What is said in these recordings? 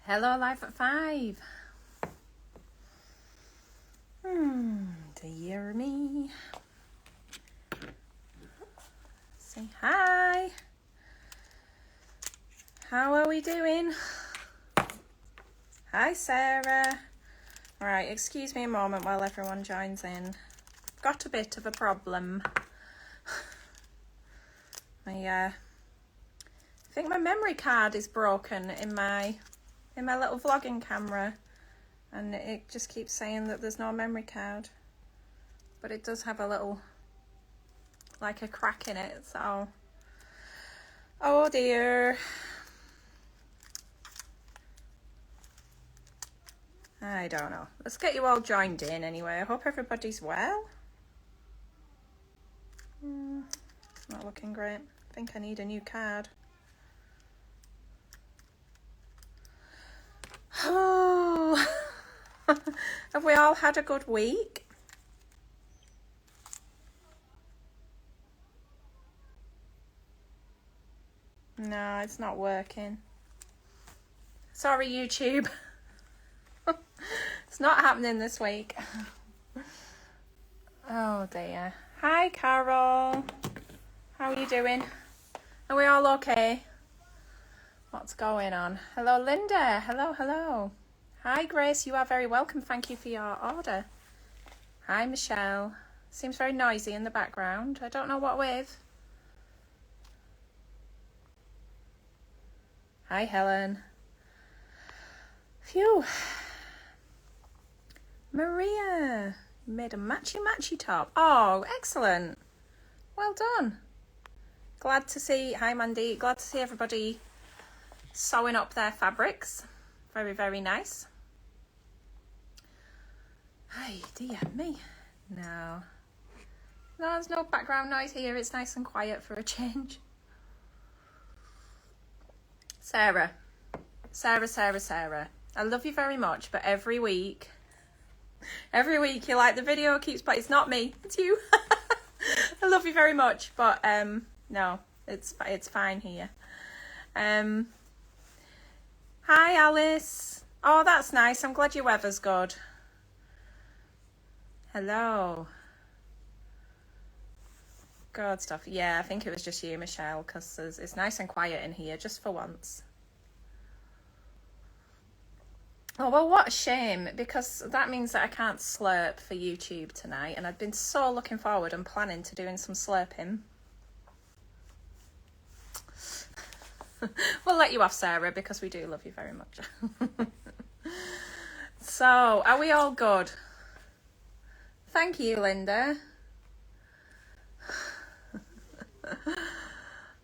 Hello, Life at 5. Dear me. Say hi. How are we doing? Hi, Sarah. Right, excuse me a moment while everyone joins in. Got a bit of a problem. I think my memory card is broken in my little vlogging camera, and it just keeps saying that there's no memory card, but it does have a little, like a crack in it, so oh dear. I don't know. Let's get you all joined in anyway. I hope everybody's well. Not looking great. I think I need a new card. Oh, have we all had a good week? No, it's not working. Sorry, YouTube. It's not happening this week. Oh dear. Hi, Carol. How are you doing? Are we all okay? What's going on? Hello, Linda. Hello. Hi, Grace. You are very welcome. Thank you for your order. Hi, Michelle. Seems very noisy in the background. I don't know what with. Hi, Helen. Phew. Maria, you made a matchy top. Oh, excellent. Well done. Glad to see, hi Mandy, glad to see everybody sewing up their fabrics. Very, very nice. Hi, dear me. No, there's no background noise here. It's nice and quiet for a change. Sarah. I love you very much, but every week you're like, the video keeps playing. It's not me, it's you. I love you very much, but no, it's fine here. Hi, Alice. Oh, that's nice. I'm glad your weather's good. Hello. Good stuff. Yeah, I think it was just you, Michelle, because it's nice and quiet in here, just for once. Oh, well, what a shame, because that means that I can't slurp for YouTube tonight, and I've been so looking forward and planning to doing some slurping. We'll let you off, Sarah, because we do love you very much. So, are we all good? Thank you, Linda.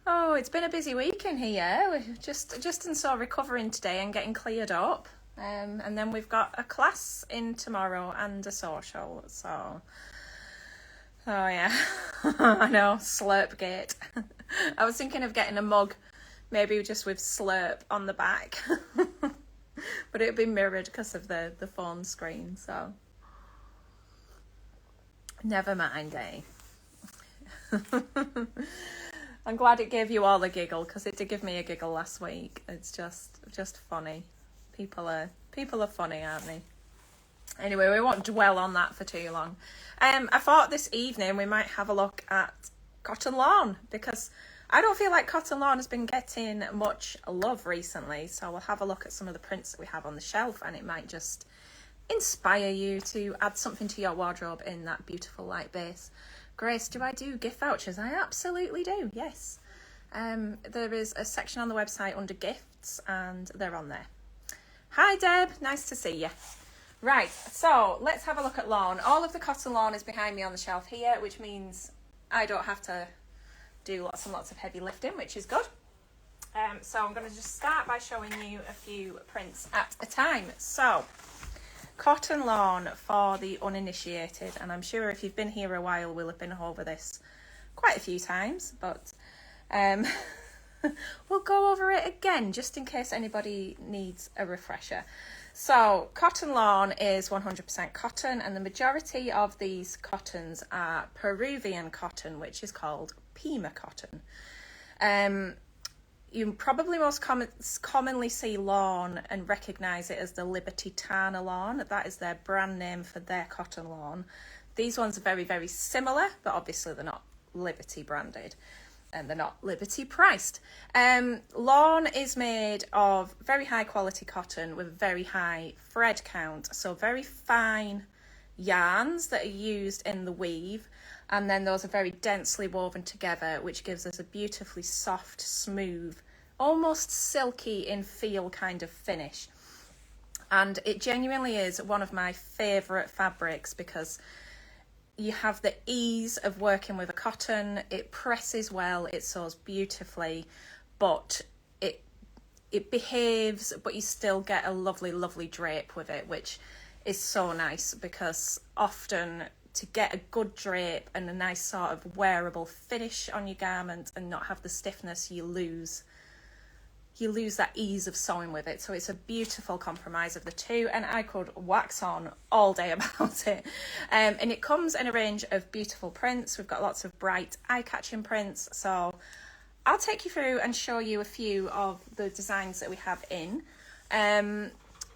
Oh, it's been a busy week in here. We're just and so recovering today and getting cleared up. And then we've got a class in tomorrow and a social. So, oh yeah, I know, Slurpgate. I was thinking of getting a mug, maybe just with Slurp on the back, but it'd be mirrored because of the phone screen. So, never mind, eh? I'm glad it gave you all a giggle, because it did give me a giggle last week. It's just funny. People are funny, aren't they? Anyway, we won't dwell on that for too long. I thought this evening we might have a look at Cotton Lawn, because I don't feel like Cotton Lawn has been getting much love recently. So we'll have a look at some of the prints that we have on the shelf, and it might just inspire you to add something to your wardrobe in that beautiful light base. Grace, do I do gift vouchers? I absolutely do, yes. There is a section on the website under gifts, and they're on there. Hi, Deb. Nice to see you. Right, so let's have a look at lawn. All of the Cotton Lawn is behind me on the shelf here, which means I don't have to do lots and lots of heavy lifting, which is good. So I'm going to just start by showing you a few prints at a time. So, Cotton Lawn for the uninitiated, and I'm sure if you've been here a while, we'll have been over this quite a few times, but we'll go over it again just in case anybody needs a refresher. So, Cotton Lawn is 100% cotton, and the majority of these cottons are Peruvian cotton, which is called Pima cotton. You probably most commonly see lawn and recognise it as the Liberty Tana lawn. That is their brand name for their cotton lawn. These ones are very, very similar, but obviously they're not Liberty branded and they're not Liberty priced. Lawn is made of very high quality cotton with very high thread count, so very fine yarns that are used in the weave, and then those are very densely woven together, which gives us a beautifully soft, smooth, almost silky in feel kind of finish. And it genuinely is one of my favourite fabrics because you have the ease of working with a cotton. It presses well, it sews beautifully, but it behaves, but you still get a lovely drape with it, which is so nice, because often to get a good drape and a nice sort of wearable finish on your garment and not have the stiffness, you lose that ease of sewing with it. So it's a beautiful compromise of the two, and I could wax on all day about it. And it comes in a range of beautiful prints. We've got lots of bright eye-catching prints, so I'll take you through and show you a few of the designs that we have in.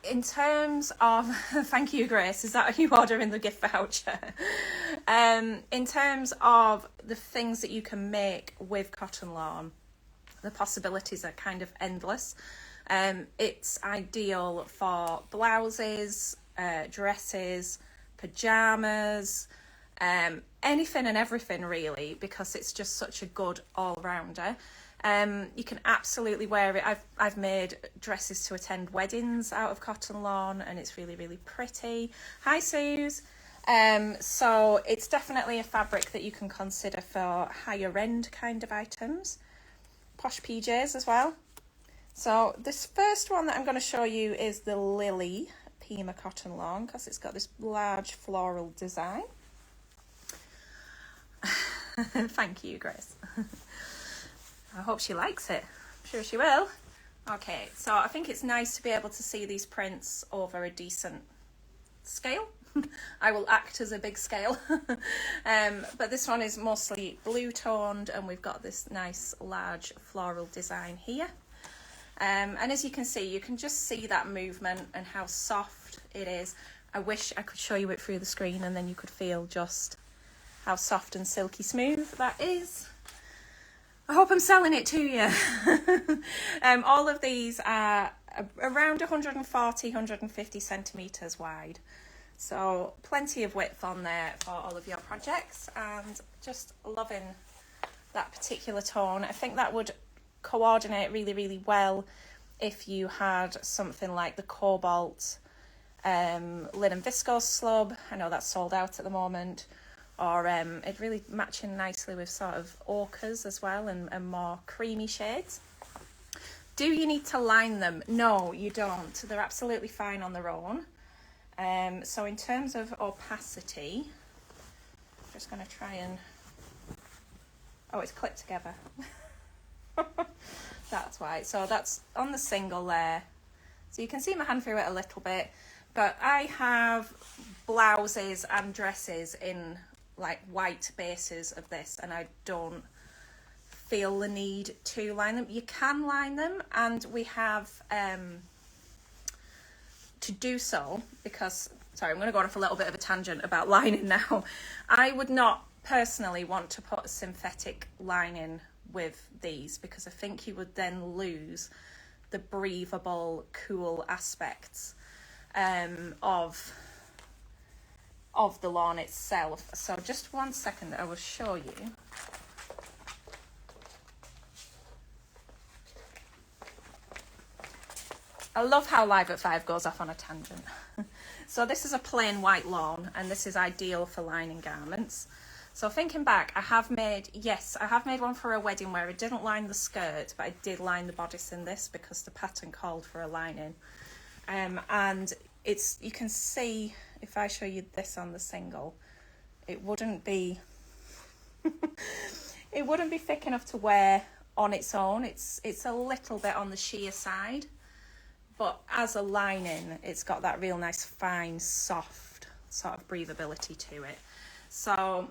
In terms of, thank you, Grace, is that you ordering the gift voucher? In terms of the things that you can make with cotton lawn, the possibilities are kind of endless. It's ideal for blouses, dresses, pajamas, anything and everything really, because it's just such a good all-rounder. You can absolutely wear it. I've made dresses to attend weddings out of cotton lawn, and it's really pretty. Hi, Suze. So it's definitely a fabric that you can consider for higher end kind of items. Posh PJs as well. So this first one that I'm going to show you is the Lily Pima cotton lawn, because it's got this large floral design. Thank you, Grace. I hope she likes it. I'm sure she will. Okay, so I think it's nice to be able to see these prints over a decent scale. I will act as a big scale. But this one is mostly blue toned, and we've got this nice large floral design here. And as you can just see that movement and how soft it is. I wish I could show you it through the screen, and then you could feel just how soft and silky smooth that is. I hope I'm selling it to you. All of these are around 140, 150 centimetres wide. So plenty of width on there for all of your projects, and just loving that particular tone. I think that would coordinate really well if you had something like the Cobalt linen viscose slub. I know that's sold out at the moment. Or it really matching nicely with sort of ochres as well, and more creamy shades. Do you need to line them? No, you don't. They're absolutely fine on their own. So in terms of opacity, I'm just going to try and... Oh, it's clipped together. That's why. So that's on the single there. So you can see my hand through it a little bit. But I have blouses and dresses in like white bases of this, and I don't feel the need to line them. You can line them, and we have to do so because, sorry, I'm going to go off a little bit of a tangent about lining now. I would not personally want to put a synthetic lining with these, because I think you would then lose the breathable, cool aspects of the lawn itself. So just 1 second, I will show you. I love how Live at 5 goes off on a tangent. So this is a plain white lawn, and this is ideal for lining garments. So thinking back, I have made one for a wedding where I didn't line the skirt, but I did line the bodice in this because the pattern called for a lining. And you can see, if I show you this on the single, it wouldn't be thick enough to wear on its own. It's a little bit on the sheer side, but as a lining, it's got that real nice, fine, soft sort of breathability to it. So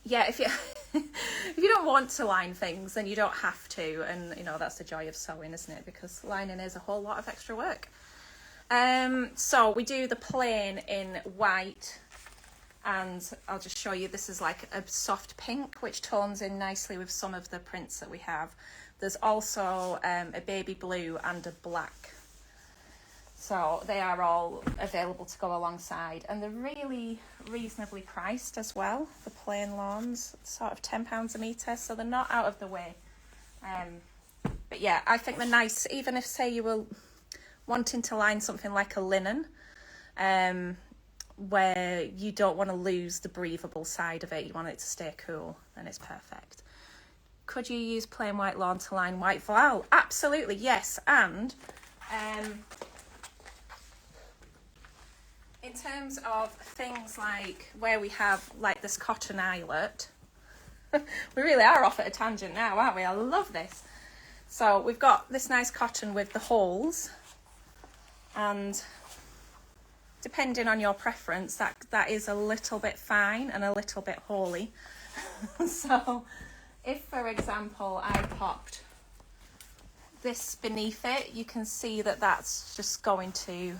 yeah, if you if you don't want to line things, then you don't have to, and you know that's the joy of sewing, isn't it? Because lining is a whole lot of extra work. So we do the plain in white, and I'll just show you, this is like a soft pink which tones in nicely with some of the prints that we have. There's also a baby blue and a black, so they are all available to go alongside, and they're really reasonably priced as well. The plain lawns, sort of £10 a metre, so they're not out of the way. But yeah, I think they're nice, even if say you were wanting to line something like a linen, where you don't want to lose the breathable side of it, you want it to stay cool, then it's perfect. Could you use plain white lawn to line white voile? Absolutely, yes. And in terms of things like where we have like this cotton eyelet, we really are off at a tangent now, aren't we? I love this. So we've got this nice cotton with the holes, and depending on your preference, that is a little bit fine and a little bit holy. So if, for example, I popped this beneath it, you can see that that's just going to,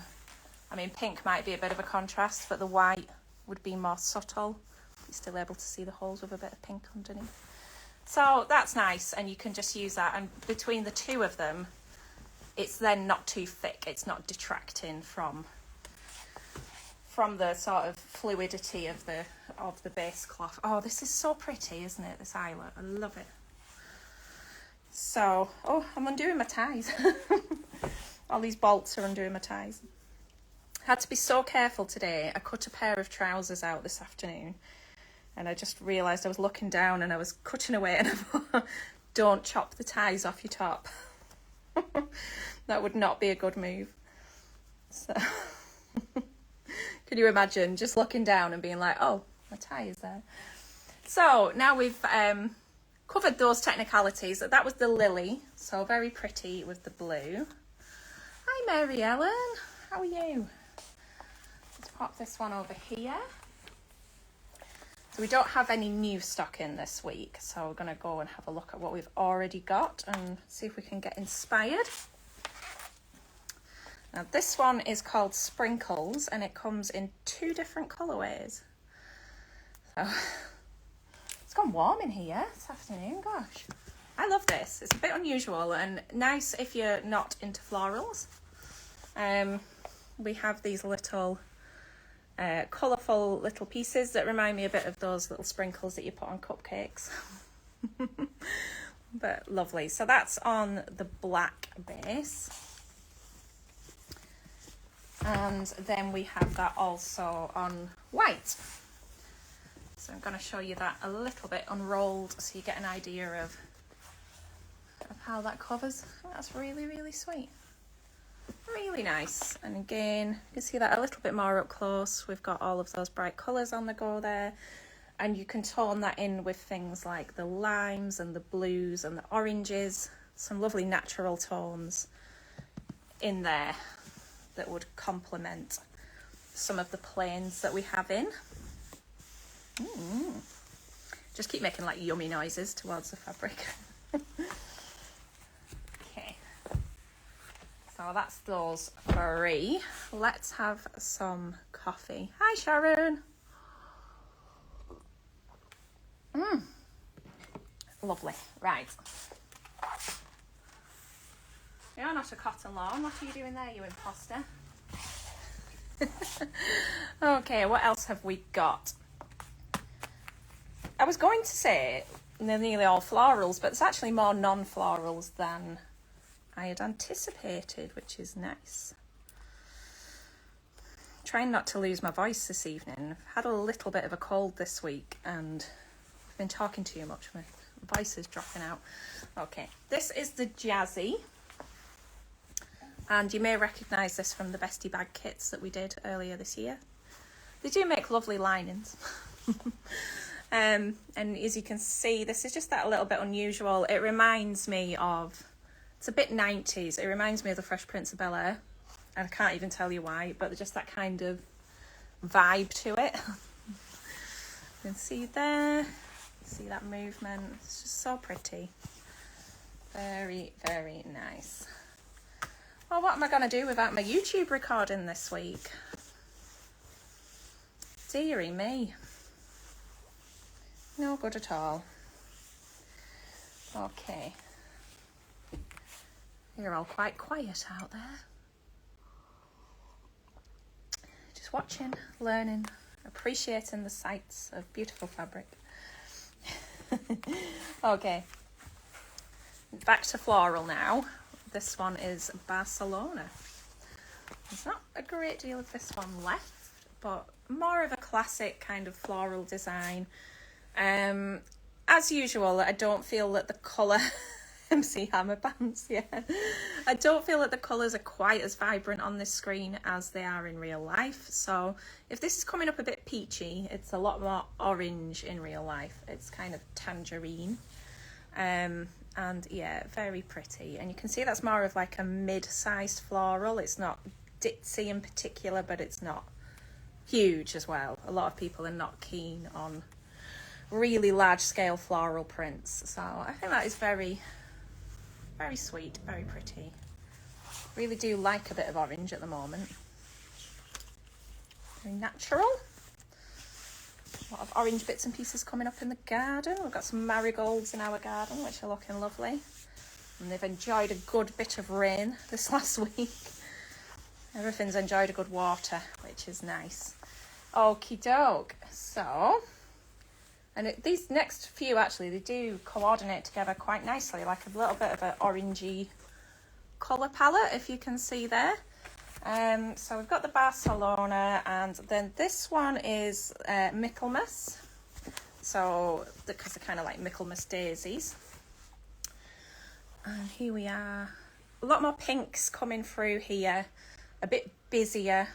I mean, pink might be a bit of a contrast, but the white would be more subtle. You're still able to see the holes with a bit of pink underneath. So that's nice, and you can just use that, and between the two of them, it's then not too thick. It's not detracting from the sort of fluidity of the base cloth. Oh, this is so pretty, isn't it? This eyelet, I love it. So, oh, I'm undoing my ties. All these bolts are undoing my ties. Had to be so careful today. I cut a pair of trousers out this afternoon, and I just realised I was looking down and I was cutting away, and I thought, don't chop the ties off your top. That would not be a good move. So can you imagine just looking down and being like, oh, my tie is there. So now we've covered those technicalities. That was the lily, so very pretty with the blue. Hi Mary Ellen, how are you? Let's pop this one over here. So we don't have any new stock in this week, so we're going to go and have a look at what we've already got and see if we can get inspired. Now this one is called Sprinkles, and it comes in 2 different colourways. So it's gone warm in here this afternoon, gosh. I love this. It's a bit unusual and nice if you're not into florals. We have these little colourful little pieces that remind me a bit of those little sprinkles that you put on cupcakes. But lovely. So that's on the black base. And then we have that also on white. So I'm going to show you that a little bit unrolled so you get an idea of how that covers. That's really, really sweet. Really nice. And again, you can see that a little bit more up close. We've got all of those bright colours on the go there. And you can tone that in with things like the limes and the blues and the oranges. Some lovely natural tones in there that would complement some of the plains that we have in. Just keep making like yummy noises towards the fabric. Okay, so that's those 3. Let's have some coffee. Hi Sharon. Lovely. Right, you're not a cotton lawn. What are you doing there, you imposter? Okay, what else have we got? I was going to say they're nearly all florals, but it's actually more non-florals than I had anticipated, which is nice. Trying not to lose my voice this evening. I've had a little bit of a cold this week and I've been talking too much. My voice is dropping out. Okay, this is the Jazzy. And you may recognise this from the Bestie Bag kits that we did earlier this year. They do make lovely linings. And as you can see, this is just that little bit unusual. It reminds me of, it's a bit 90s. It reminds me of the Fresh Prince of Bel-Air. And I can't even tell you why, but just that kind of vibe to it. You can see there. See that movement? It's just so pretty. Very, very nice. Well, what am I going to do without my YouTube recording this week? Dearie me. No good at all. Okay. You're all quite quiet out there. Just watching, learning, appreciating the sights of beautiful fabric. Okay. Back to floral now. This one is Barcelona. There's not a great deal of this one left, but more of a classic kind of floral design. As usual, I don't feel that the colour MC Hammer Pants, yeah. I don't feel that the colours are quite as vibrant on this screen as they are in real life. So if this is coming up a bit peachy, it's a lot more orange in real life. It's kind of tangerine. And yeah, very pretty. And you can see that's more of like a mid-sized floral. It's not ditzy in particular, but it's not huge as well. A lot of people are not keen on really large scale floral prints. So I think that is very, very sweet, very pretty. Really do like a bit of orange at the moment. Very natural. A lot of orange bits and pieces coming up in the garden. We've got some marigolds in our garden, which are looking lovely. And they've enjoyed a good bit of rain this last week. Everything's enjoyed a good water, which is nice. Okie doke. So, and these next few actually, they do coordinate together quite nicely, like a little bit of an orangey colour palette, if you can see there. So we've got the Barcelona, and then this one is Michaelmas. So, because they're kind of like Michaelmas daisies. And here we are. A lot more pinks coming through here. A bit busier.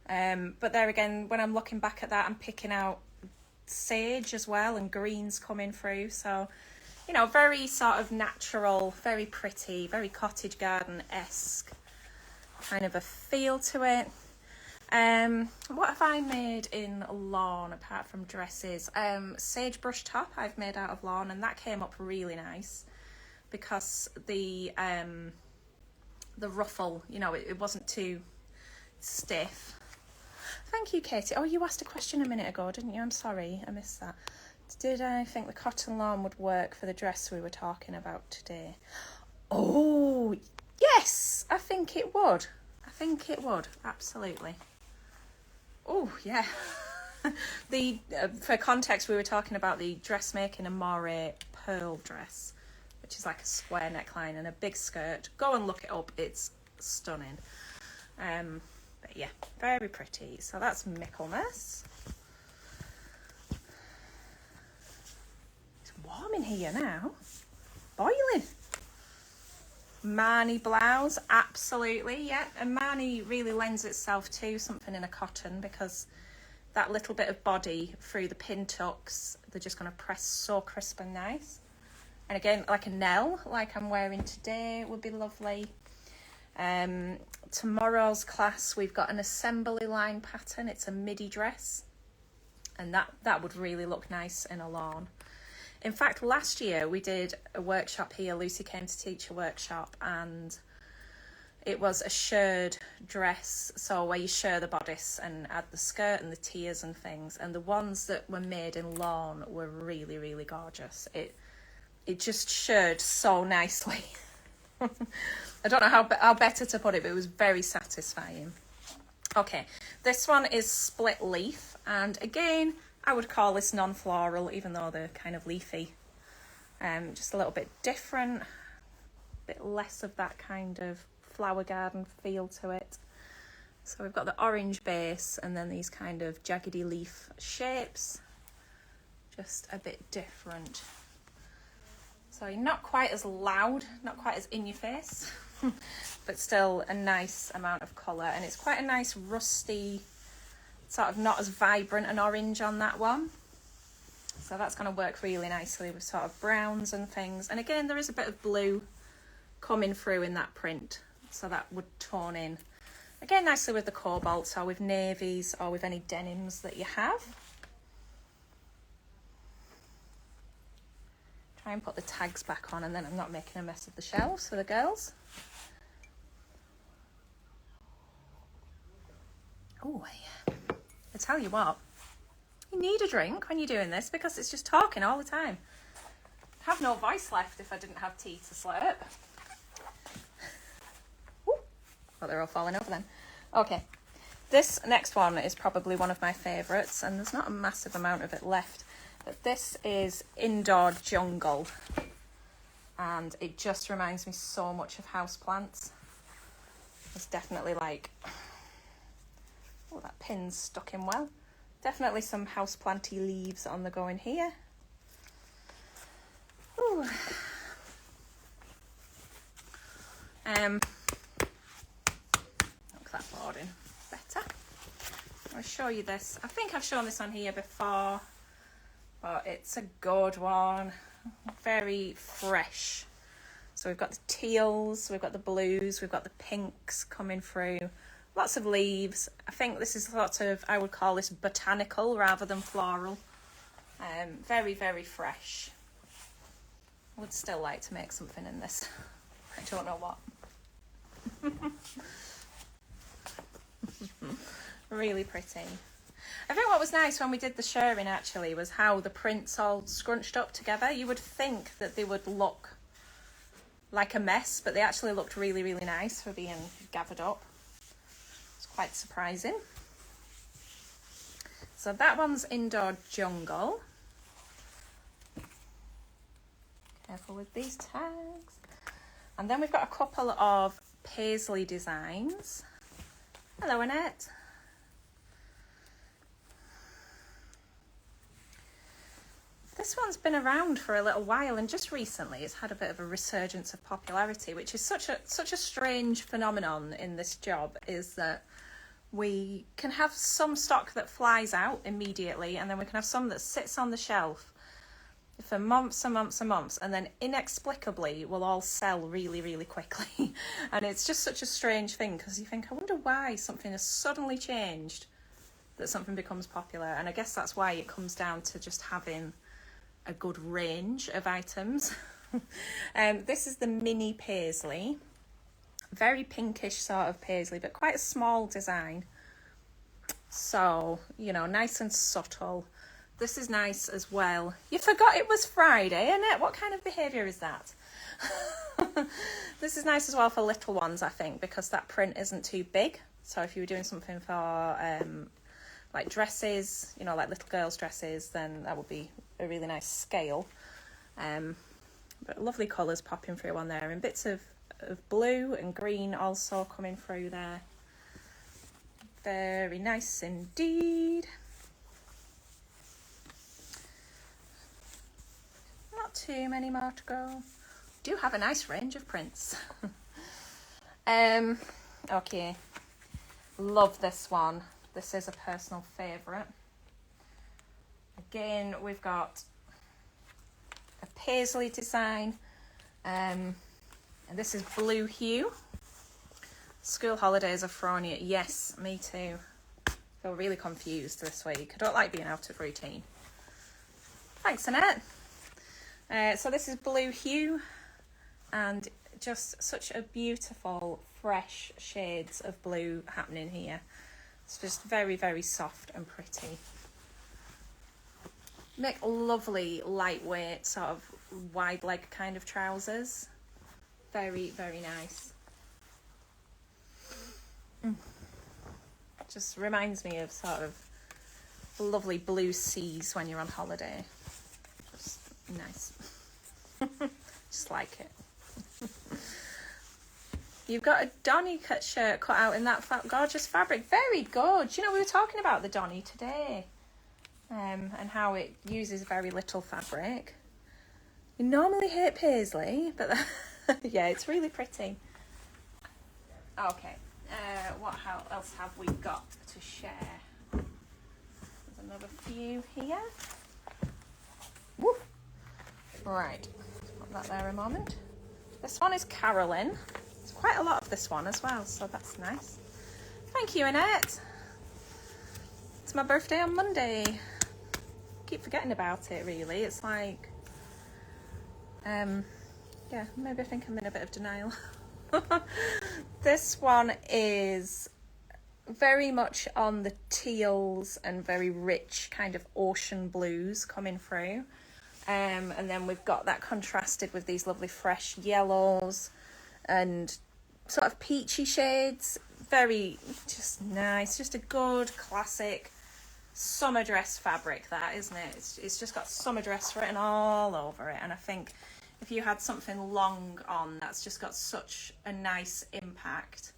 But there again, when I'm looking back at that, I'm picking out sage as well, and greens coming through. So, you know, very sort of natural, very pretty, very cottage garden-esque kind of a feel to it. What have I made in lawn apart from dresses? Sage brush top I've made out of lawn, and that came up really nice because the ruffle, you know, it wasn't too stiff. Thank you, Katie. Oh, you asked a question a minute ago, didn't you? I'm sorry, I missed that. Did I think the cotton lawn would work for the dress we were talking about today? Oh, yes, I think it would. I think it would, absolutely. Oh, yeah. For context, we were talking about the dressmaking Amore pearl dress, which is like a square neckline and a big skirt. Go and look it up. It's stunning. But yeah, very pretty. So that's Michaelmas. It's warm in here now. Boiling. Marni blouse, absolutely, yeah. And Marni really lends itself to something in a cotton because that little bit of body through the pin tucks, they're just going to press so crisp and nice. And again, like a Nell, like I'm wearing today, would be lovely. Tomorrow's class, we've got an assembly line pattern. It's a midi dress, and that would really look nice in a lawn. In fact, last year we did a workshop here. Lucy came to teach a workshop, and it was a shirred dress, so where you shirr the bodice and add the skirt and the tiers and things. And the ones that were made in lawn were really, really gorgeous. It just shirred so nicely. I don't know how better to put it, but it was very satisfying. Okay, this one is split leaf, and again, I would call this non-floral, even though they're kind of leafy. Just a little bit different, a bit less of that kind of flower garden feel to it. So we've got the orange base and then these kind of jaggedy leaf shapes, just a bit different. So not quite as loud, not quite as in your face, but still a nice amount of colour, and it's quite a nice rusty, sort of not as vibrant an orange on that one. So that's going to work really nicely with sort of browns and things. And again, there is a bit of blue coming through in that print, so that would tone in again nicely with the cobalts or with navies or with any denims that you have. Try and put the tags back on, and then I'm not making a mess of the shelves for the girls. Oh, yeah. I tell you what, you need a drink when you're doing this because it's just talking all the time. I'd have no voice left if I didn't have tea to slurp. Ooh. Oh, they're all falling over then. Okay, this next one is probably one of my favourites, and there's not a massive amount of it left. But this is Indoor Jungle, and it just reminds me so much of houseplants. It's definitely like, oh, that pin's stuck in well. Definitely some houseplanty leaves on the go in here. Ooh. Look that boarding better. I'll show you this. I think I've shown this on here before, but it's a good one. Very fresh. So we've got the teals, we've got the blues, we've got the pinks coming through. Lots of leaves. I think this is sort of, I would call this botanical rather than floral. Very, very fresh. I would still like to make something in this. I don't know what. Really pretty. I think what was nice when we did the shirring actually was how the prints all scrunched up together. You would think that they would look like a mess, but they actually looked really, really nice for being gathered up. It's quite surprising. So that one's Indoor Jungle. Careful with these tags. And then we've got a couple of paisley designs. Hello, Annette. This one's been around for a little while, and just recently it's had a bit of a resurgence of popularity, which is such a strange phenomenon in this job, is that we can have some stock that flies out immediately, and then we can have some that sits on the shelf for months and months and months, and then inexplicably will all sell really, really quickly. And it's just such a strange thing, because you think, I wonder why something has suddenly changed, that something becomes popular. And I guess that's why it comes down to just having a good range of items. This is the mini paisley. Very pinkish sort of paisley, but quite a small design. So, you know, nice and subtle. This is nice as well. You forgot it was Friday, Annette. What kind of behaviour is that? This is nice as well for little ones, I think, because that print isn't too big. So if you were doing something for like dresses, you know, like little girls' dresses, then that would be a really nice scale. But lovely colours popping through on there, and bits of blue and green also coming through there. Very nice indeed. Not too many more to go. Do have a nice range of prints. Okay, love this one. This is a personal favourite. Again, we've got a paisley design, and this is Blue Hue. School holidays are thrown you. Yes, me too. I feel really confused this week. I don't like being out of routine. Thanks, Annette. So this is Blue Hue, and just such a beautiful, fresh shades of blue happening here. It's just very, very soft and pretty. Make lovely, lightweight, sort of wide leg kind of trousers. Very, very nice. Just reminds me of sort of lovely blue seas when you're on holiday. Just nice. Just like it. You've got a Donny cut shirt cut out in that gorgeous fabric. Very good. You know, we were talking about the Donny today, and how it uses very little fabric. You normally hate paisley, but yeah, it's really pretty. Okay, what else have we got to share? There's another few here. Woo. Right, put that there a moment. This one is Carolyn. There's quite a lot of this one as well, so that's nice. Thank you, Annette. It's my birthday on Monday. Keep forgetting about it, really. It's like Yeah, maybe I think I'm in a bit of denial. This one is very much on the teals and very rich kind of ocean blues coming through. And then we've got that contrasted with these lovely fresh yellows and sort of peachy shades. Very just nice, just a good classic summer dress fabric, that, isn't it? It's just got summer dress written all over it, and I think if you had something long on, that's just got such a nice impact.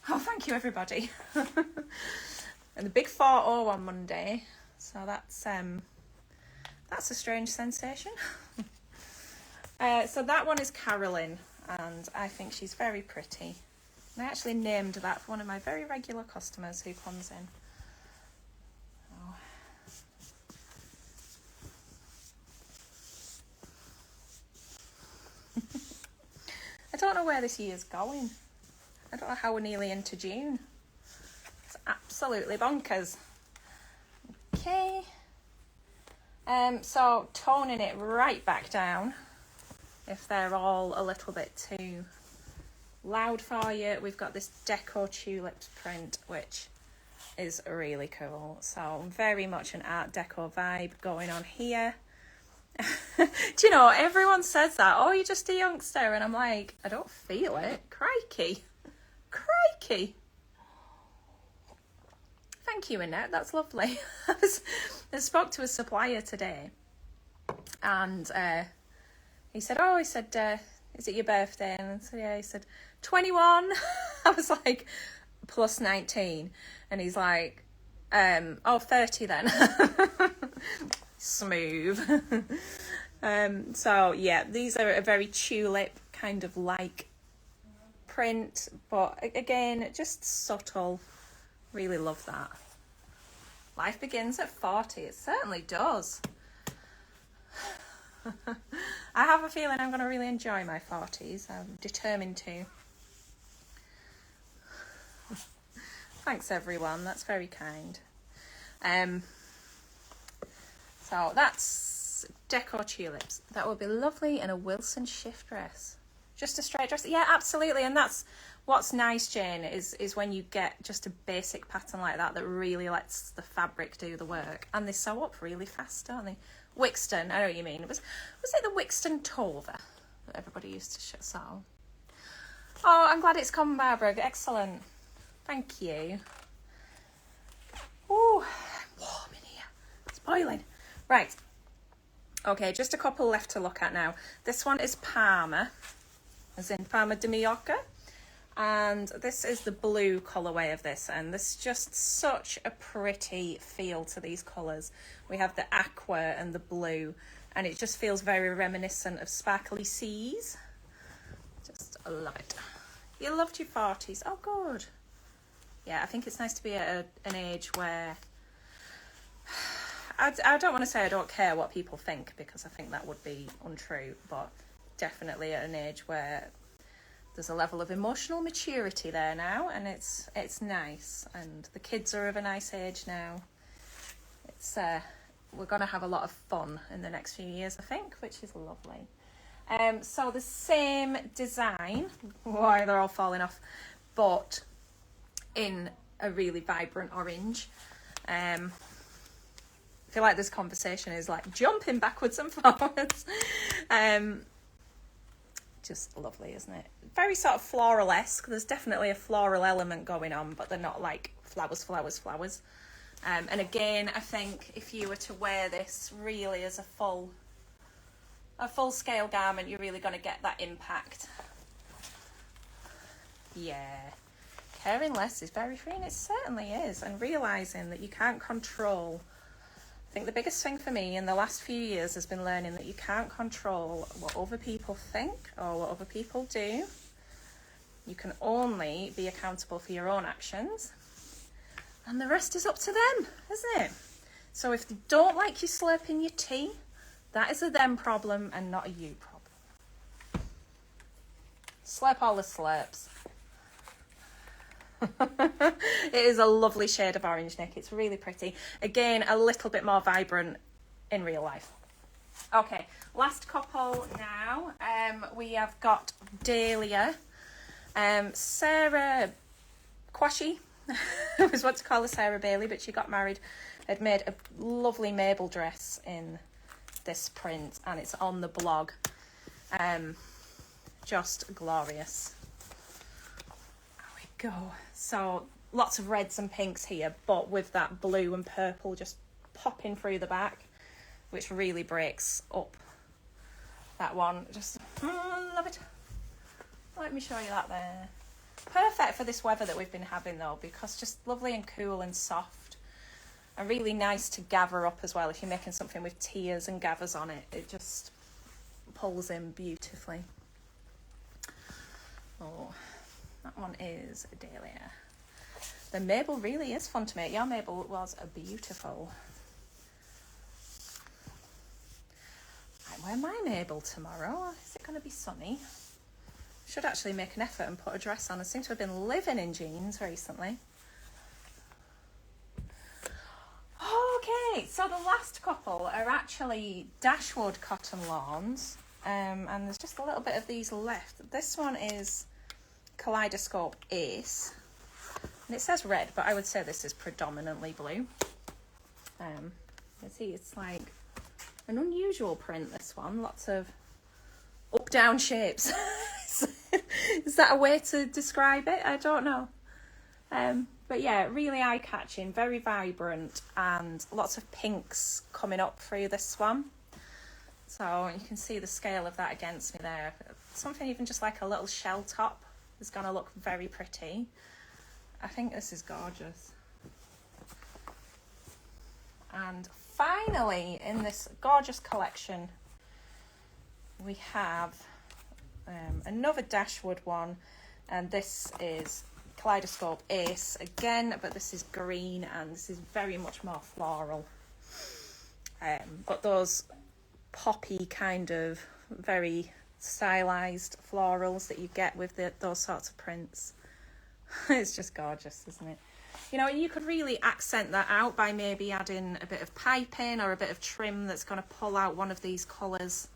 Oh, thank you, everybody. And the big 4-0 on Monday, so that's a strange sensation. So that one is Carolyn, and I think she's very pretty. And I actually named that for one of my very regular customers who comes in. I don't know where this year's going. I don't know how we're nearly into June. It's absolutely bonkers. Okay. So toning it right back down if they're all a little bit too loud for you. We've got this Deco Tulips print, which is really cool. So very much an Art Deco vibe going on here. Do you know, everyone says that, oh, you're just a youngster, and I'm like, I don't feel it. Crikey. Thank you, Annette, that's lovely. I spoke to a supplier today, and he said, is it your birthday? And I said, yeah. He said, 21. I was like, plus 19. And he's like, 30 then. Smooth. So yeah, these are a very tulip kind of like print, but again, just subtle. Really love that. Life begins at 40. It certainly does. I have a feeling I'm going to really enjoy my 40s. I'm determined to. Thanks, everyone. That's very kind. So that's Deco Tulips. That would be lovely in a Wilson shift dress. Just a straight dress. Yeah, absolutely. And that's what's nice, Jane, is when you get just a basic pattern like that really lets the fabric do the work. And they sew up really fast, don't they? Wixton, I know what you mean. Was it the Wixton Tova that everybody used to sew? Oh, I'm glad it's come, Barbara. Excellent. Thank you. Ooh, I'm warm in here. It's boiling. Right. Okay, just a couple left to look at now. This one is Parma, as in Parma de Mallorca. And this is the blue colourway of this, and there's just such a pretty feel to these colours. We have the aqua and the blue, and it just feels very reminiscent of sparkly seas. Just love it. You loved your 40s. Oh, good. Yeah, I think it's nice to be at an age where I don't want to say I don't care what people think, because I think that would be untrue, but definitely at an age where there's a level of emotional maturity there now, and it's nice, and the kids are of a nice age now. It's we're going to have a lot of fun in the next few years, I think, which is lovely. So the same design, why they're all falling off, but in a really vibrant orange. I feel like this conversation is like jumping backwards and forwards. Just lovely, isn't it? Very sort of floral-esque. There's definitely a floral element going on, but they're not like flowers. And again, I think if you were to wear this really as a full scale garment, you're really going to get that impact. Yeah. Caring less is very free, and it certainly is. And realising that you can't control. I think the biggest thing for me in the last few years has been learning that you can't control what other people think or what other people do. You can only be accountable for your own actions, and the rest is up to them, isn't it? So if they don't like you slurping your tea, that is a them problem and not a you problem. Slurp all the slurps. It is a lovely shade of orange, Nick. It's really pretty. Again, a little bit more vibrant in real life. Okay, last couple now. We have got Dahlia. Sarah Quashie, I was what to call her Sarah Bailey, but she got married, had made a lovely Mabel dress in this print, and it's on the blog. Just glorious. There we go. So lots of reds and pinks here, but with that blue and purple just popping through the back, which really breaks up that one. Just love it. Let me show you that there. Perfect for this weather that we've been having though, because just lovely and cool and soft, and really nice to gather up as well. If you're making something with tiers and gathers on it, it just pulls in beautifully. Oh, that one is Dahlia. The Mabel really is fun to make. Your Mabel was a beautiful. I wear my Mabel tomorrow. Is it going to be sunny? Should actually make an effort and put a dress on. I seem to have been living in jeans recently. Okay, so the last couple are actually Dashwood cotton lawns, and there's just a little bit of these left. This one is Kaleidoscope Ace, and it says red, but I would say this is predominantly blue. You see, it's like an unusual print, this one. Lots of up-down shapes. Is that a way to describe it? I don't know. But yeah, really eye-catching, very vibrant, and lots of pinks coming up through this one. So you can see the scale of that against me there. Something even just like a little shell top is going to look very pretty. I think this is gorgeous. And finally, in this gorgeous collection, we have another Dashwood one, and this is Kaleidoscope Ace again, but this is green and this is very much more floral. But those poppy kind of very stylized florals that you get with those sorts of prints. It's just gorgeous, isn't it? You know, you could really accent that out by maybe adding a bit of piping or a bit of trim that's going to pull out one of these colours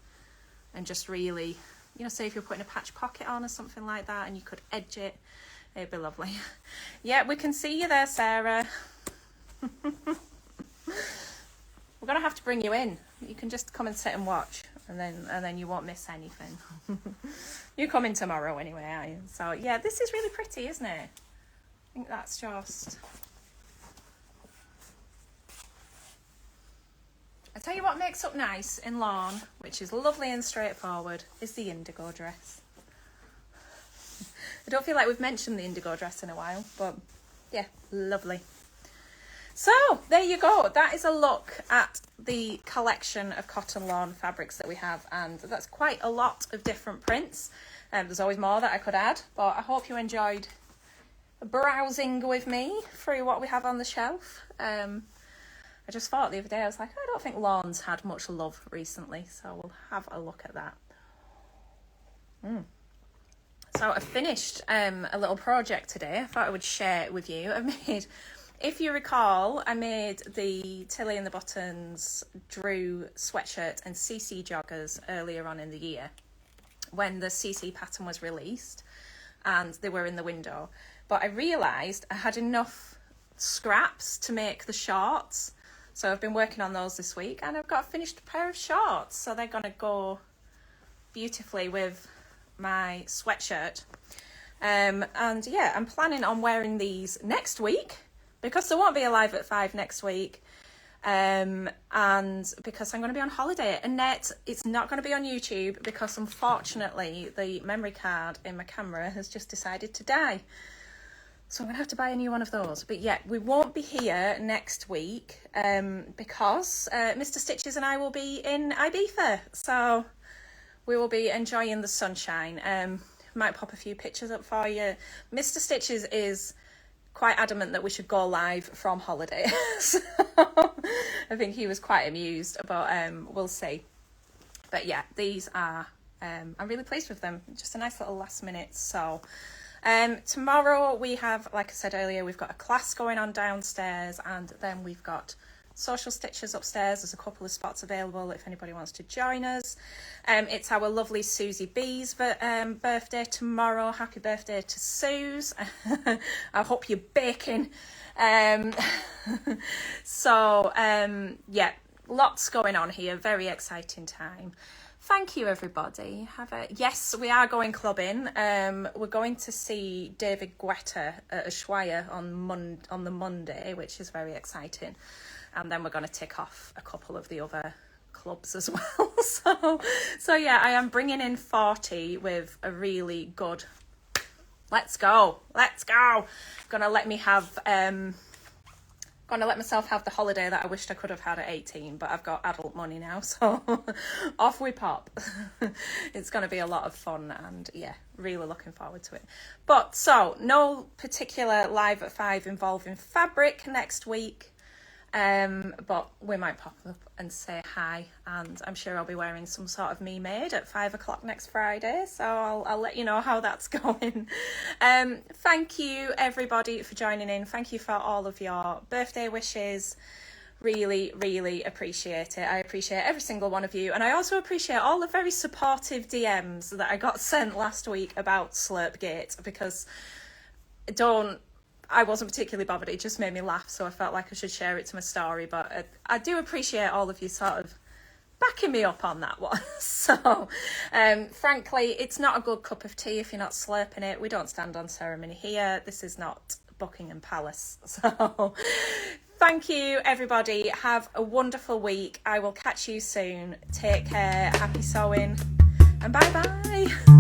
and just really, you know, say if you're putting a patch pocket on or something like that, and you could edge it, it'd be lovely. Yeah, we can see you there, Sarah. We're going to have to bring you in. You can just come and sit and watch, and then you won't miss anything. You come in tomorrow anyway, aren't you? So yeah, this is really pretty, isn't it? I think that's just... I tell you what makes up nice in lawn, which is lovely and straightforward, is the indigo dress. I don't feel like we've mentioned the indigo dress in a while, but yeah, lovely. So there you go. That is a look at the collection of cotton lawn fabrics that we have, and that's quite a lot of different prints. There's always more that I could add, but I hope you enjoyed browsing with me through what we have on the shelf. I just thought the other day, I was like, I don't think lawns had much love recently, so we'll have a look at that. So I finished a little project today. I thought I would share it with you. If you recall, I made the Tilly and the Buttons Drew sweatshirt and CC joggers earlier on in the year when the CC pattern was released and they were in the window. But I realised I had enough scraps to make the shorts. So I've been working on those this week, and I've got a finished pair of shorts. So they're going to go beautifully with my sweatshirt. And yeah, I'm planning on wearing these next week because they won't be alive at 5 next week. And because I'm going to be on holiday. Annette, it's not going to be on YouTube because unfortunately the memory card in my camera has just decided to die. So I'm going to have to buy a new one of those. But yeah, we won't be here next week because Mr. Stitches and I will be in Ibiza. So we will be enjoying the sunshine. Might pop a few pictures up for you. Mr. Stitches is quite adamant that we should go live from holiday. So I think he was quite amused, but we'll see. But yeah, these are, I'm really pleased with them. Just a nice little last minute. So tomorrow we have, like I said earlier, we've got a class going on downstairs, and then we've got Social Stitches upstairs. There's a couple of spots available if anybody wants to join us. It's our lovely Susie B's birthday tomorrow. Happy birthday to Suze. I hope you're baking. Yeah, lots going on here. Very exciting time. Thank you, everybody. Yes, we are going clubbing. We're going to see David Guetta at Ushuaia on the Monday, which is very exciting. And then we're going to tick off a couple of the other clubs as well. So yeah, I am bringing in 40 with a really good. Let's go. Gonna let myself have the holiday that I wished I could have had at 18, but I've got adult money now, so off we pop. It's going to be a lot of fun, and yeah, really looking forward to it. But so, no particular live at 5 involving fabric next week, but we might pop up and say hi, and I'm sure I'll be wearing some sort of me made at 5 o'clock next Friday, so I'll let you know how that's going. Thank you everybody for joining in. Thank you for all of your birthday wishes. Really, really appreciate it. I appreciate every single one of you, and I also appreciate all the very supportive DMs that I got sent last week about Slurpgate, because I wasn't particularly bothered. It just made me laugh, so I felt like I should share it to my story. But I do appreciate all of you sort of backing me up on that one. So, frankly, it's not a good cup of tea if you're not slurping it. We don't stand on ceremony here. This is not Buckingham Palace. So, thank you, everybody. Have a wonderful week. I will catch you soon. Take care. Happy sewing. And bye-bye.